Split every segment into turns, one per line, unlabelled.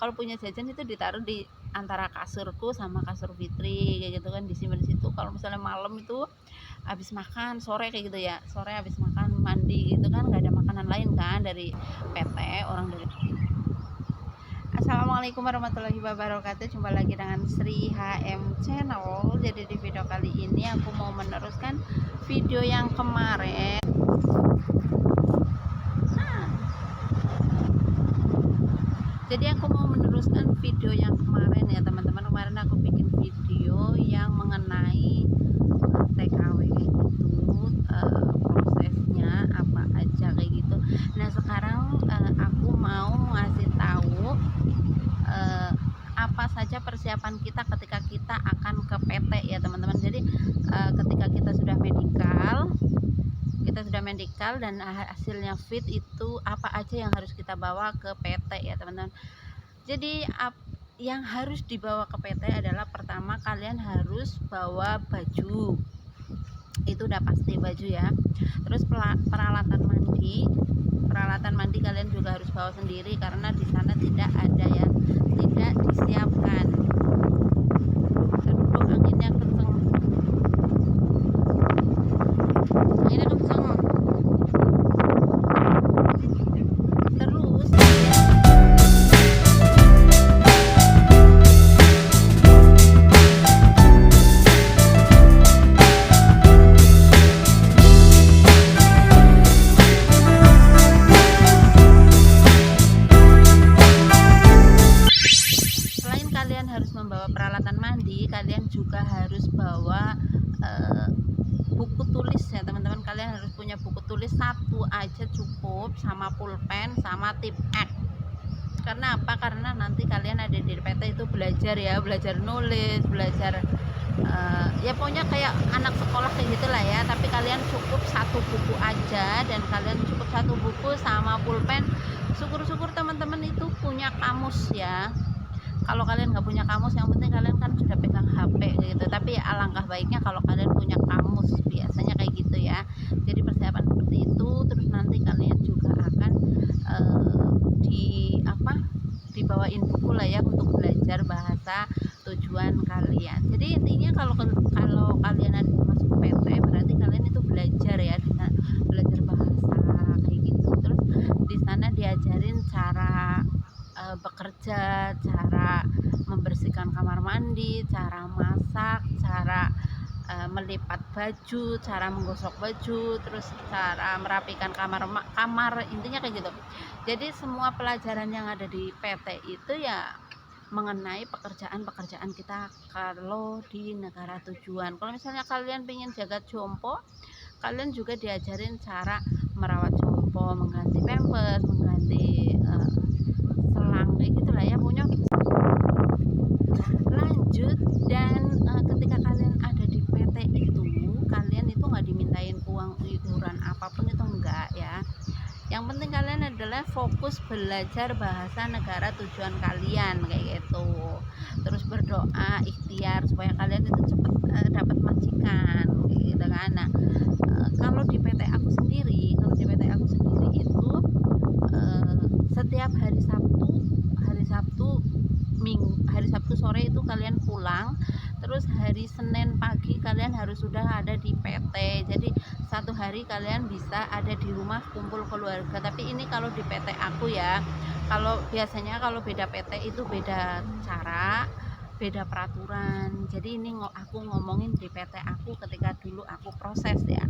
kalau punya jajan itu ditaruh di antara kasurku sama kasur Fitri kayak gitu kan, disimpan di situ. Kalau misalnya malam itu habis makan sore kayak gitu ya, sore habis makan mandi gitu kan, nggak ada makanan lain kan dari PT orang dari. Assalamualaikum warahmatullahi wabarakatuh. Jumpa lagi dengan Sri HM Channel. Jadi di video kali ini aku mau meneruskan video yang kemarin. Jadi aku mau meneruskan video yang kemarin ya teman-teman. Kemarin aku bikin video yang mengenai TKW gitu, prosesnya apa aja kayak gitu. Nah sekarang aku mau ngasih tahu apa saja persiapan kita ketika kita akan ke PT ya teman-teman. Jadi ketika kita sudah medikal dan hasilnya fit, itu apa aja yang harus kita bawa ke PT ya teman-teman. Jadi yang harus dibawa ke PT adalah pertama kalian harus bawa baju, itu udah pasti baju ya. Terus peralatan mandi kalian juga harus bawa sendiri karena di sana tidak ada ya, tidak disiapkan. Aduh, anginnya kenceng. Terus selain kalian harus membawa peralatan mandi, kalian juga harus bawa buku tulis ya teman-teman. Kalian harus punya buku tulis satu aja cukup, sama pulpen sama tip X. Karena apa? Karena nanti kalian ada di PT itu belajar ya, belajar nulis, belajar ya pokoknya kayak anak sekolah kayak gitulah ya. Tapi kalian cukup satu buku aja, dan kalian cukup satu buku sama pulpen. Syukur-syukur teman-teman itu punya kamus ya. Kalau kalian nggak punya kamus, yang penting kalian kan sudah pegang HP gitu. Tapi alangkah baiknya kalau kalian punya kamus, biasanya kayak gitu ya. Jadi persiapan seperti itu. Terus nanti kalian juga akan dibawain buku lah ya untuk belajar bahasa tujuan kalian. Jadi intinya kalau kalian ada masuk PT, berarti kalian itu belajar ya, belajar bahasa kayak gitu. Terus di sana diajarin cara bekerja, cara membersihkan kamar mandi, cara masak, cara melipat baju, cara menggosok baju, terus cara merapikan kamar, intinya kayak gitu. Jadi semua pelajaran yang ada di PT itu ya mengenai pekerjaan kita kalau di negara tujuan. Kalau misalnya kalian pengen jaga jompo, kalian juga diajarin cara merawat jompo, mengganti pampers, mengganti selang kayak gitulah ya pokoknya. Lanjut, dan ketika kalian ada di PT itu, kalian itu nggak dimintain uang iuran apapun, itu enggak ya. Yang penting kalian adalah fokus belajar bahasa negara tujuan kalian kayak gitu. Terus berdoa, ikhtiar supaya kalian itu cepat dapat majikan gitu kan. Nah kalau di PT aku sendiri itu setiap hari Sabtu sore itu kalian pulang. Terus hari Senin pagi kalian harus sudah ada di PT. Jadi satu hari kalian bisa ada di rumah kumpul keluarga. Tapi ini kalau di PT aku ya. Kalau biasanya kalau beda PT itu beda cara, beda peraturan. Jadi ini aku ngomongin di PT aku ketika dulu aku proses ya.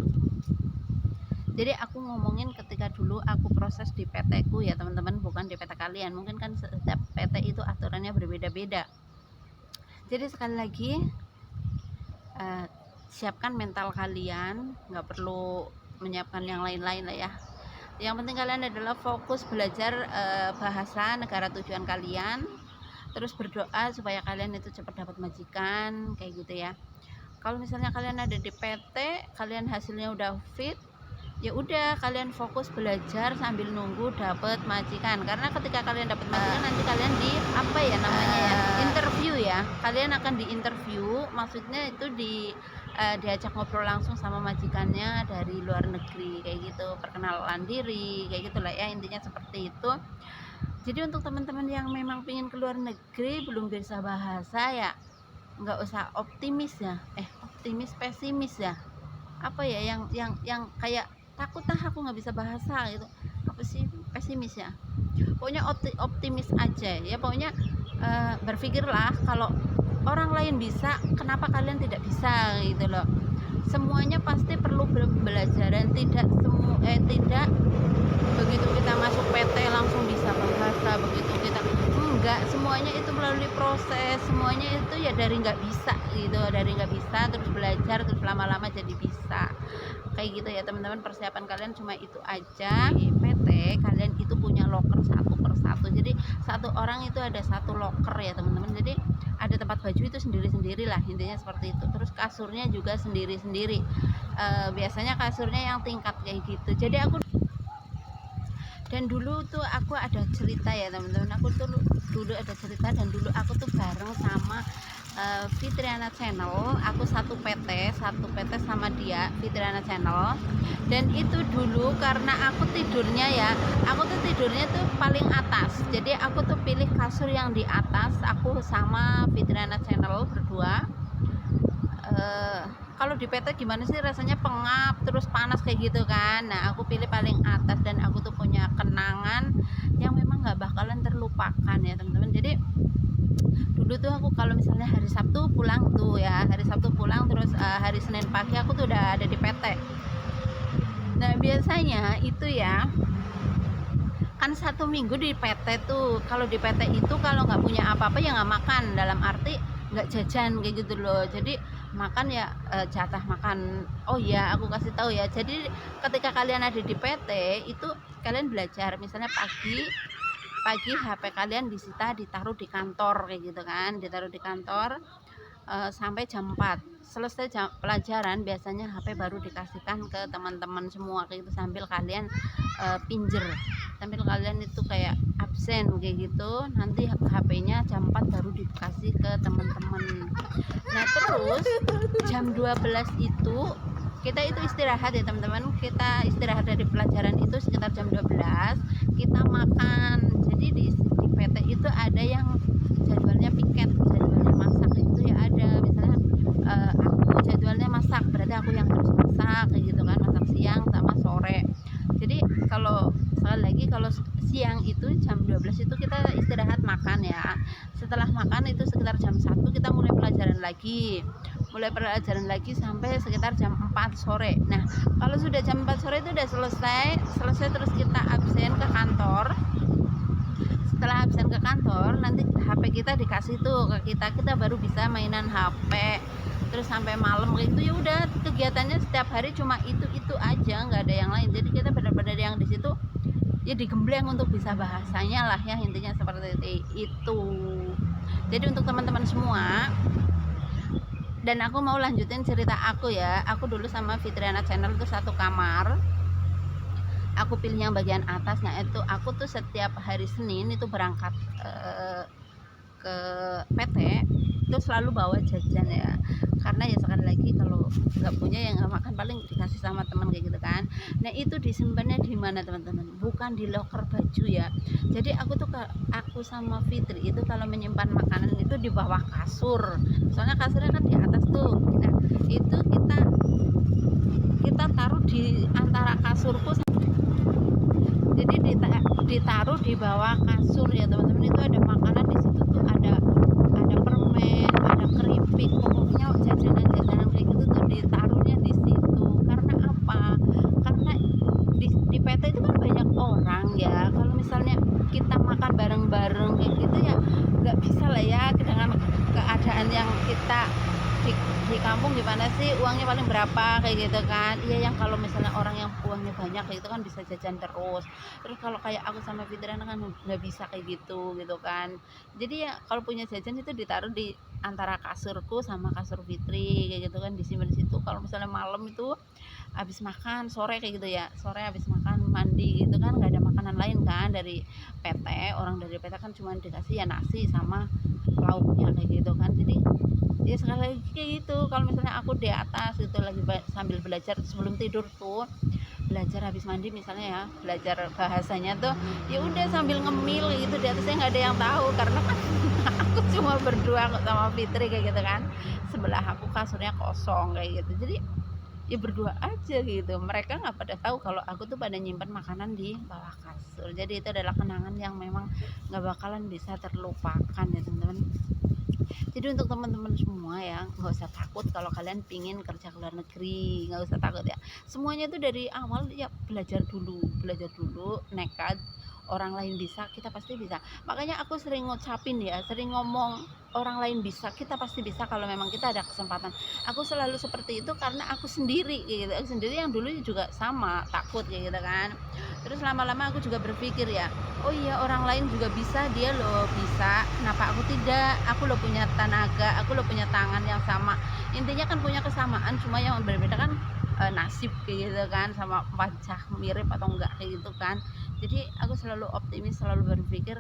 Jadi aku ngomongin ketika dulu aku proses di PT ku ya teman-teman, bukan di PT kalian. Mungkin kan setiap PT itu aturannya berbeda-beda. Jadi sekali lagi siapkan mental kalian, nggak perlu menyiapkan yang lain-lain lah ya. Yang penting kalian adalah fokus belajar bahasa negara tujuan kalian. Terus berdoa supaya kalian itu cepat dapat majikan kayak gitu ya. Kalau misalnya kalian ada di PT, kalian hasilnya udah fit, ya udah kalian fokus belajar sambil nunggu dapat majikan. Karena ketika kalian dapat majikan nanti kalian di apa ya namanya ya, interview ya. Kalian akan diinterview, maksudnya itu diajak ngobrol langsung sama majikannya dari luar negeri kayak gitu, perkenalan diri kayak gitulah ya, intinya seperti itu. Jadi untuk teman-teman yang memang pengen keluar negeri belum bisa bahasa ya nggak usah optimis ya, optimis pesimis ya, apa ya, yang kayak takut aku nggak bisa bahasa gitu, apa sih, pesimis ya, pokoknya optimis aja ya, pokoknya berpikirlah kalau orang lain bisa, kenapa kalian tidak bisa gitu loh. Semuanya pasti perlu pembelajaran, tidak begitu kita masuk PT langsung bisa bahasa, begitu kita enggak, semuanya itu melalui proses, semuanya itu ya dari nggak bisa gitu, dari nggak bisa terus belajar, terus lama-lama jadi bisa kayak gitu ya teman-teman. Persiapan kalian cuma itu aja. Di PT kalian itu punya loker satu per satu, jadi satu orang itu ada satu loker ya teman-teman, jadi ada tempat baju itu sendiri-sendiri lah, intinya seperti itu. Terus kasurnya juga sendiri-sendiri, biasanya kasurnya yang tingkat kayak gitu. Jadi aku, dan dulu tuh aku ada cerita ya teman-teman, aku tuh dulu ada cerita, dan dulu aku tuh bareng sama Fitriana Channel, aku satu PT sama dia, Fitriana Channel. Dan itu dulu karena aku tidurnya ya, aku tuh tidurnya tuh paling atas, jadi aku tuh pilih kasur yang di atas, aku sama Fitriana Channel berdua. Kalau di PT gimana sih rasanya, pengap terus panas kayak gitu kan. Nah aku pilih paling atas, dan aku tuh punya kenangan yang memang nggak bakalan terlupakan ya teman-teman. Jadi dulu tuh aku kalau misalnya hari Sabtu pulang tuh ya, hari Sabtu pulang, terus hari Senin pagi aku tuh udah ada di PT. Nah biasanya itu ya kan satu minggu di PT tuh, kalau di PT itu kalau nggak punya apa-apa ya nggak makan, dalam arti nggak jajan kayak gitu loh. Jadi makan ya jatah makan. Oh iya aku kasih tahu ya, jadi ketika kalian ada di PT itu kalian belajar, misalnya pagi HP kalian disita, ditaruh di kantor kayak gitu kan, ditaruh di kantor sampai jam 4 selesai pelajaran, biasanya HP baru dikasihkan ke teman-teman semua kayak gitu, sambil kalian pinjer, sambil kalian itu kayak absen kayak gitu, nanti HP-nya jam 4 baru dikasih ke teman-teman. Nah terus jam 12 itu kita itu istirahat ya teman-teman, kita istirahat dari pelajaran itu sekitar jam 12, kita makan. Jadi di PT itu ada yang jadwalnya piket, jadwalnya masak itu ya, ada misalnya aku jadwalnya masak, berarti aku yang harus masak kayak gitu kan, masak siang sama sore. Jadi kalau sekali lagi, kalau siang itu jam 12 itu kita istirahat makan ya, setelah makan itu sekitar jam 1 kita mulai pelajaran lagi sampai sekitar jam 4 sore. Nah kalau sudah jam 4 sore itu udah selesai, terus kita absen ke kantor. Setelah absen ke kantor, nanti HP kita dikasih tuh ke kita baru bisa mainan HP terus sampai malam gitu ya. Udah kegiatannya setiap hari cuma itu aja, nggak ada yang lain. Jadi kita benar-benar yang di situ ya digembleng untuk bisa bahasanya lah ya, intinya seperti itu. Jadi untuk teman-teman semua, dan aku mau lanjutin cerita aku ya, aku dulu sama Fitriana Channel itu satu kamar, aku pilih yang bagian atas. Nah itu aku tuh setiap hari Senin itu berangkat ke PT itu selalu bawa jajan ya, karena ya sekali lagi kalau nggak punya ya nggak makan, paling dikasih sama teman kayak gitu kan. Nah itu disimpannya di mana teman-teman, bukan di loker baju ya. Jadi aku sama Fitri itu kalau menyimpan makanan itu di bawah kasur, soalnya kasurnya kan di atas tuh. Nah itu kita taruh di antara kasurku, jadi ditaruh di bawah kasur ya teman-teman. Itu ada makanan di situ tuh, ada permen, ada keripik, pokoknya jajanan kayak gitu tuh ditaruhnya di situ. Karena apa? Karena di PT itu kan banyak orang ya, kalau misalnya kita makan bareng-bareng kayak gitu ya nggak bisa lah ya, dengan keadaan yang kita di kampung gimana sih, uangnya paling berapa kayak gitu kan. Iya, yang kalau misalnya orang yang uangnya banyak kayak gitu kan bisa jajan terus kalau kayak aku sama Fitriana kan nggak bisa kayak gitu kan. Jadi ya kalau punya jajan itu ditaruh di antara kasurku sama kasur Fitri kayak gitu kan, disimpan di situ. Kalau misalnya malam itu habis makan sore kayak gitu ya, sore habis makan mandi gitu kan, nggak ada makanan lain kan dari PT, orang dari PT kan cuma dikasih ya nasi sama lauknya kayak gitu kan. Jadi ya sekali lagi kayak gitu, kalau misalnya aku di atas gitu lagi sambil belajar sebelum tidur tuh belajar habis mandi misalnya ya, belajar bahasanya tuh ya udah sambil ngemil gitu, di atasnya nggak ada yang tahu karena kan aku cuma berdua kok sama Fitri kayak gitu kan, sebelah aku kasurnya kosong kayak gitu, jadi ya berdua aja gitu, mereka nggak pada tahu kalau aku tuh pada nyimpan makanan di bawah kasur. Jadi itu adalah kenangan yang memang nggak bakalan bisa terlupakan ya teman-teman. Jadi untuk teman-teman semua ya, nggak usah takut kalau kalian pingin kerja ke luar negeri, nggak usah takut ya, semuanya itu dari awal ya, belajar dulu, nekat. Orang lain bisa, kita pasti bisa. Makanya aku sering ngucapin ya, sering ngomong, orang lain bisa, kita pasti bisa kalau memang kita ada kesempatan. Aku selalu seperti itu karena aku sendiri gitu, aku sendiri yang dulu juga sama takut kayak gitu kan. Terus lama-lama aku juga berpikir ya, oh iya orang lain juga bisa, dia loh bisa, kenapa aku tidak, aku loh punya tenaga, aku loh punya tangan yang sama, intinya kan punya kesamaan, cuma yang berbeda kan nasib kayak gitu kan, sama wajah mirip atau enggak kayak gitu kan. Jadi aku selalu optimis, selalu berpikir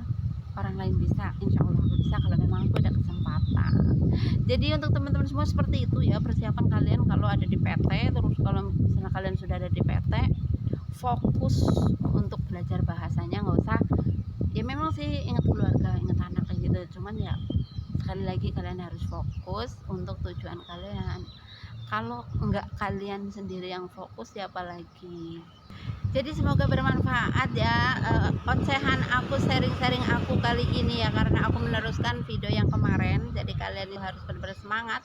orang lain bisa, insya Allah aku bisa kalau memang aku ada kesempatan. Jadi untuk teman-teman semua seperti itu ya, persiapan kalian kalau ada di PT. Terus kalau misalnya kalian sudah ada di PT, fokus untuk belajar bahasanya, nggak usah ya, memang sih ingat keluarga, ingat anak kayak gitu, cuman ya sekali lagi kalian harus fokus untuk tujuan kalian. Kalau enggak kalian sendiri yang fokus, siapa lagi? Jadi semoga bermanfaat ya, ocehan aku, sharing-sharing aku kali ini ya, karena aku meneruskan video yang kemarin, jadi kalian harus benar-benar semangat.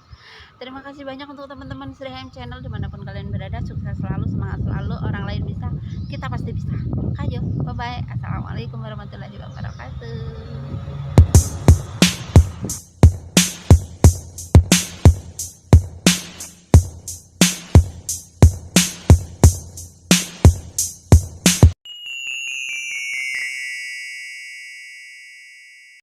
Terima kasih banyak untuk teman-teman Srihaim Channel dimanapun kalian berada, sukses selalu, semangat selalu, orang lain bisa, kita pasti bisa. Kayo, bye bye, assalamualaikum warahmatullahi wabarakatuh.